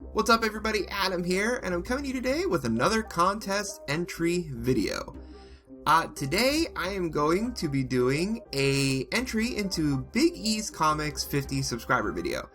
What's up everybody, Adam here, and I'm coming to you today with another contest entry video. Today I am going to be doing a entry into Bigeez Comics 50 subscriber video.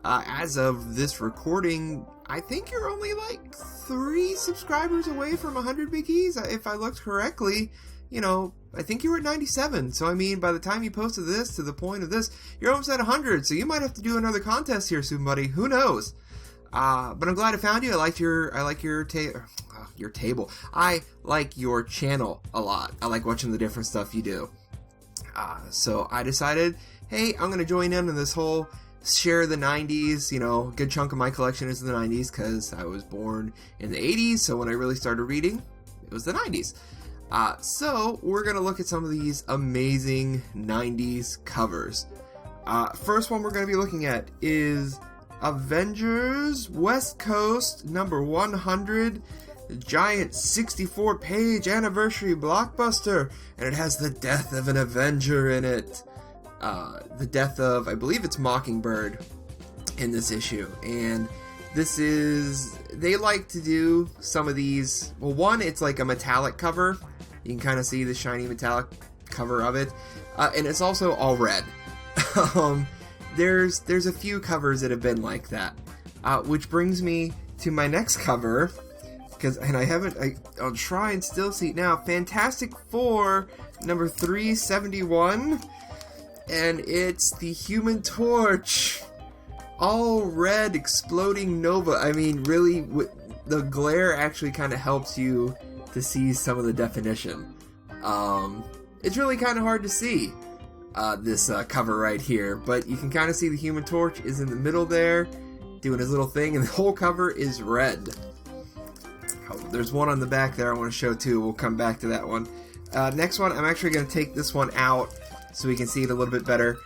As of this recording, I think you're only like 3 subscribers away from 100 Bigeez, if I looked correctly. I think you were at 97, so I mean, by the time you posted this to the point of this, you're almost at 100, so you might have to do another contest here soon, buddy. Who knows? But I'm glad I found you. I like your table. I like your channel a lot. I like watching the different stuff you do. So I decided, hey, I'm gonna join in on this whole share the 90s. A good chunk of my collection is the 90s because I was born in the 80s. So when I really started reading, it was the 90s. So we're gonna look at some of these amazing 90s covers. First one we're gonna be looking at is Avengers West Coast number 100, the giant 64-page anniversary blockbuster, and it has the death of an Avenger in it. The death of, I believe it's Mockingbird in this issue, and they like to do some of these, well, one, it's like a metallic cover, you can kind of see the shiny metallic cover of it, and it's also all red. There's a few covers that have been like that, which brings me to my next cover, I'll try and still see it now, Fantastic Four number 371, and it's the Human Torch, all red exploding nova. I mean, really, the glare actually kind of helps you to see some of the definition. It's really kind of hard to see this cover right here, but you can kind of see the Human Torch is in the middle there, doing his little thing, and the whole cover is red. There's one on the back there I want to show too. We'll come back to that one. Next one, I'm actually going to take this one out so we can see it a little bit better.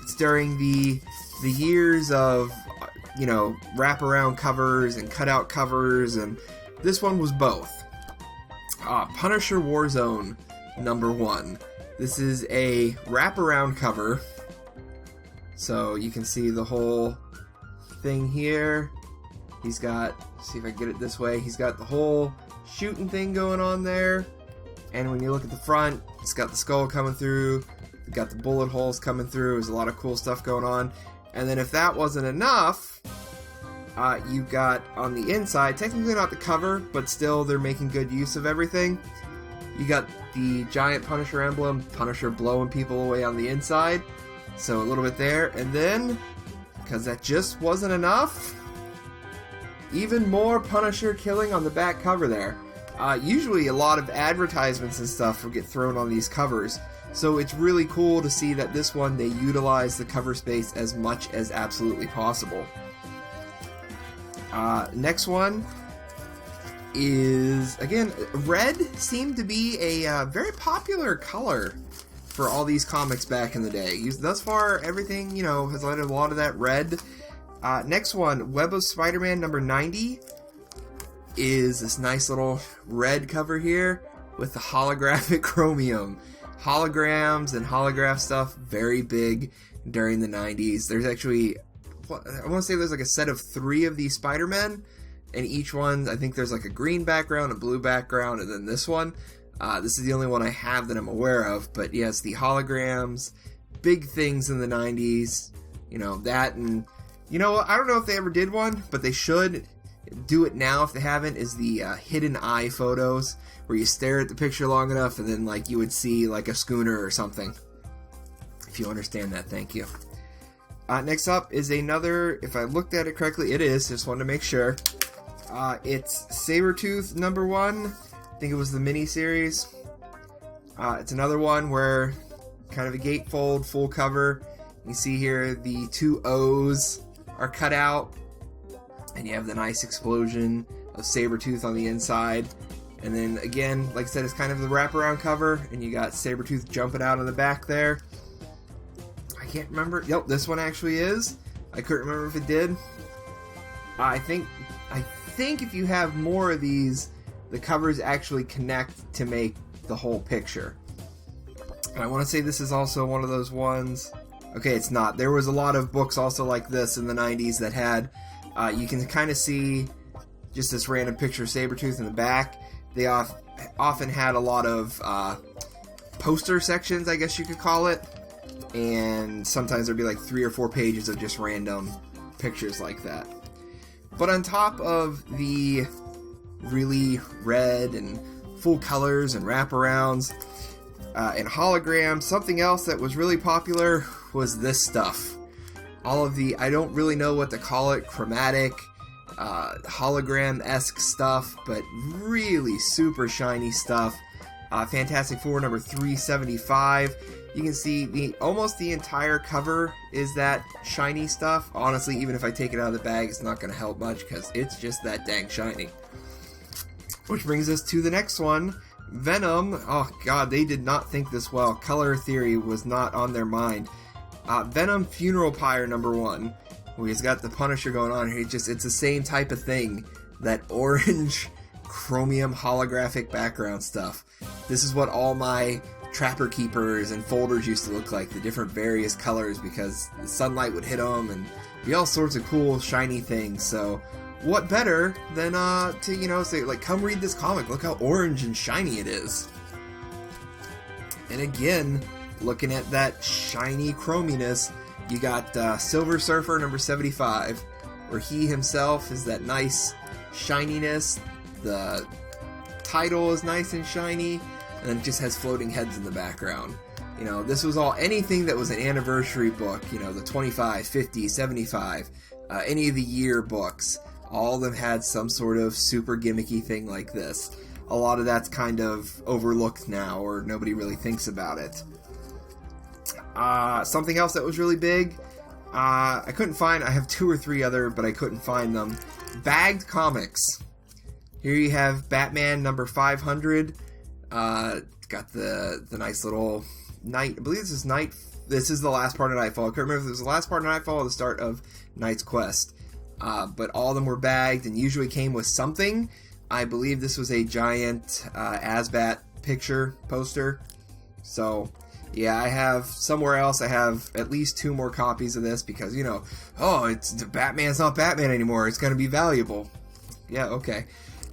It's during the years of, wraparound covers and cutout covers, and this one was both. Punisher Warzone number 1. This is a wraparound cover, so you can see the whole thing here. He's got, see if I can get it this way, he's got the whole shooting thing going on there, and when you look at the front, it's got the skull coming through, you've got the bullet holes coming through, there's a lot of cool stuff going on, and then if that wasn't enough, you've got on the inside, technically not the cover, but still they're making good use of everything. You got the giant Punisher emblem, Punisher blowing people away on the inside, so a little bit there, and then, because that just wasn't enough, even more Punisher killing on the back cover there. Usually a lot of advertisements and stuff will get thrown on these covers, so it's really cool to see that this one they utilize the cover space as much as absolutely possible. Next one is, again, red seemed to be a very popular color for all these comics back in the day. Thus far, everything, has led a lot of that red. Next one, Web of Spider-Man number 90, is this nice little red cover here with the holographic chromium. Holograms and holograph stuff, very big during the 90s. There's actually, I want to say there's like a set of 3 of these Spider-Men, and each one, I think there's like a green background, a blue background, and then this one. This is the only one I have that I'm aware of, but yes, the holograms, big things in the 90s, that, and, I don't know if they ever did one, but they should do it now if they haven't, is the hidden eye photos, where you stare at the picture long enough, and then, like, you would see, like, a schooner or something. If you understand that, thank you. Next up is another, if I looked at it correctly, it is, just wanted to make sure. It's Sabertooth number 1. I think it was the mini-series. It's another one where kind of a gatefold, full cover. You see here the 2 O's are cut out, and you have the nice explosion of Sabertooth on the inside. And then again, like I said, it's kind of the wraparound cover, and you got Sabertooth jumping out on the back there. I can't remember. Yep, this one actually is. I couldn't remember if it did. I think if you have more of these, the covers actually connect to make the whole picture. And I want to say this is also one of those ones. Okay, it's not. There was a lot of books also like this in the 90s that had You can kind of see just this random picture of Sabertooth in the back. They often had a lot of poster sections, I guess you could call it, and sometimes there'd be like 3 or 4 pages of just random pictures like that. But on top of the really red and full colors and wraparounds and holograms, something else that was really popular was this stuff. All of the, I don't really know what to call it, chromatic, hologram-esque stuff, but really super shiny stuff. Fantastic Four number 375. You can see almost the entire cover is that shiny stuff. Honestly, even if I take it out of the bag, it's not going to help much because it's just that dang shiny. Which brings us to the next one, Venom. Oh god, they did not think this well. Color theory was not on their mind. Venom Funeral Pyre number 1. He's got the Punisher going on here. It's the same type of thing. That orange chromium holographic background stuff. This is what all my Trapper Keepers and folders used to look like, the different various colors, because the sunlight would hit them and be all sorts of cool shiny things. So what better than to say, like, come read this comic, look how orange and shiny it is. And again, looking at that shiny chrominess, you got Silver Surfer number 75, where he himself is that nice shininess. The title is nice and shiny, and then it just has floating heads in the background. This was all, anything that was an anniversary book, the 25, 50, 75, any of the year books, all of them had some sort of super gimmicky thing like this. A lot of that's kind of overlooked now, or nobody really thinks about it. Something else that was really big, I couldn't find, I have 2 or 3 other, but I couldn't find them. Bagged comics. Here you have Batman number 500. Got the nice little night. I believe this is night. This is the last part of Nightfall. I can't remember if it was the last part of Nightfall or the start of Night's Quest. But all of them were bagged and usually came with something. I believe this was a giant Asbat picture poster. So yeah, I have somewhere else. I have at least 2 more copies of this because it's Batman's not Batman anymore. It's going to be valuable. Yeah, okay.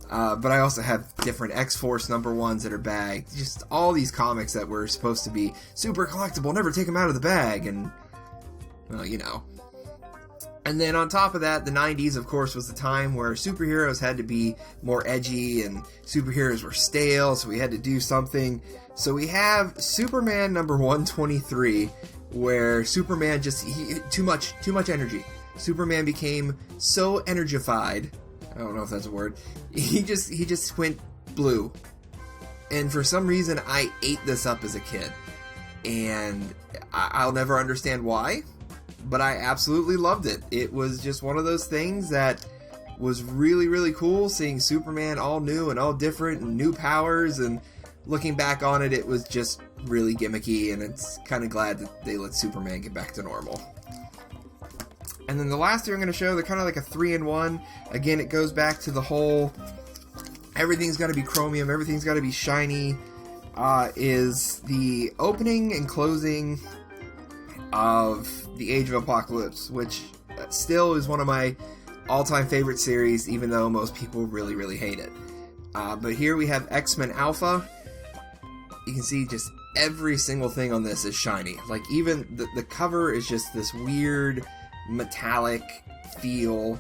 But I also have different X-Force number 1s that are bagged. Just all these comics that were supposed to be super collectible, never take them out of the bag, and, well, And then on top of that, the 90s, of course, was the time where superheroes had to be more edgy, and superheroes were stale, so we had to do something. So we have Superman number 123, where Superman too much energy. Superman became so energified. I don't know if that's a word. He just went blue. And for some reason, I ate this up as a kid. And I'll never understand why, but I absolutely loved it. It was just one of those things that was really, really cool, seeing Superman all new and all different and new powers, and looking back on it, it was just really gimmicky, and it's kind of glad that they let Superman get back to normal. And then the last thing I'm going to show, they're kind of like a 3-in-1. Again, it goes back to the whole everything's got to be chromium, everything's got to be shiny, is the opening and closing of the Age of Apocalypse, which still is one of my all-time favorite series, even though most people really, really hate it. But here we have X-Men Alpha. You can see just every single thing on this is shiny. Like, even the cover is just this weird metallic feel.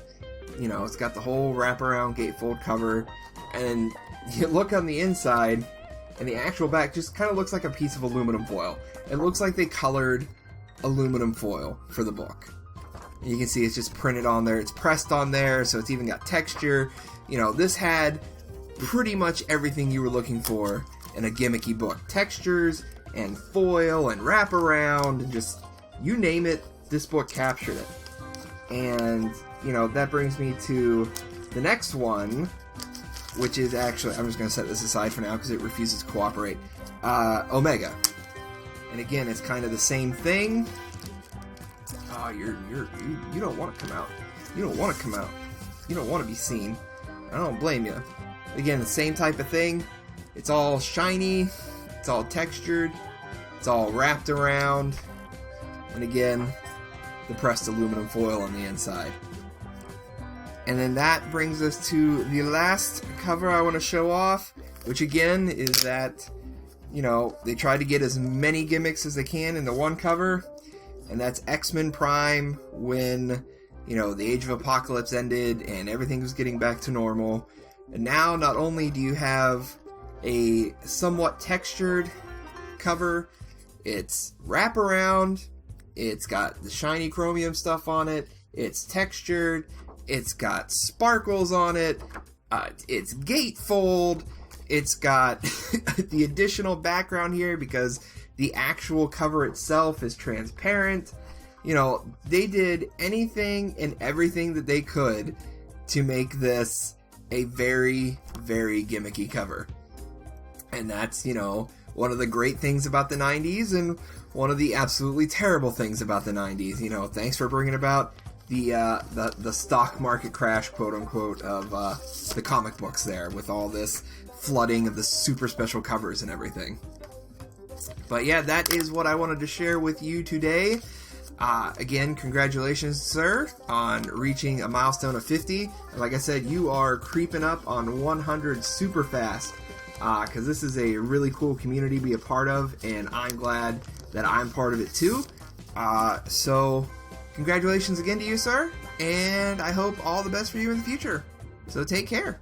It's got the whole wraparound gatefold cover, and you look on the inside, and the actual back just kind of looks like a piece of aluminum foil. It looks like they colored aluminum foil for the book. And you can see it's just printed on there, it's pressed on there, so it's even got texture. This had pretty much everything you were looking for in a gimmicky book. Textures, and foil, and wraparound, and just, you name it, this book captured it. And, that brings me to the next one, which is actually, I'm just going to set this aside for now because it refuses to cooperate. Omega. And again, it's kind of the same thing. Oh, you don't want to come out. You don't want to come out. You don't want to be seen. I don't blame you. Again, the same type of thing. It's all shiny. It's all textured. It's all wrapped around. And again, the pressed aluminum foil on the inside. And then that brings us to the last cover I want to show off, which again is that, you know, they tried to get as many gimmicks as they can into one cover, and that's X-Men Prime when, you know, the Age of Apocalypse ended and everything was getting back to normal. And now not only do you have a somewhat textured cover, it's wraparound, it's got the shiny chromium stuff on it, it's textured, it's got sparkles on it, it's gatefold, it's got the additional background here because the actual cover itself is transparent. You know, they did anything and everything that they could to make this a very, very gimmicky cover. And that's, you know, one of the great things about the 90s and one of the absolutely terrible things about the 90s. You know, thanks for bringing about the stock market crash, quote unquote, of the comic books there with all this flooding of the super special covers and everything. But yeah, that is what I wanted to share with you today. Again, congratulations, sir, on reaching a milestone of 50. And like I said, you are creeping up on 100 super fast, because this is a really cool community to be a part of, and I'm glad that I'm part of it too. So congratulations again to you, sir, and I hope all the best for you in the future. So take care.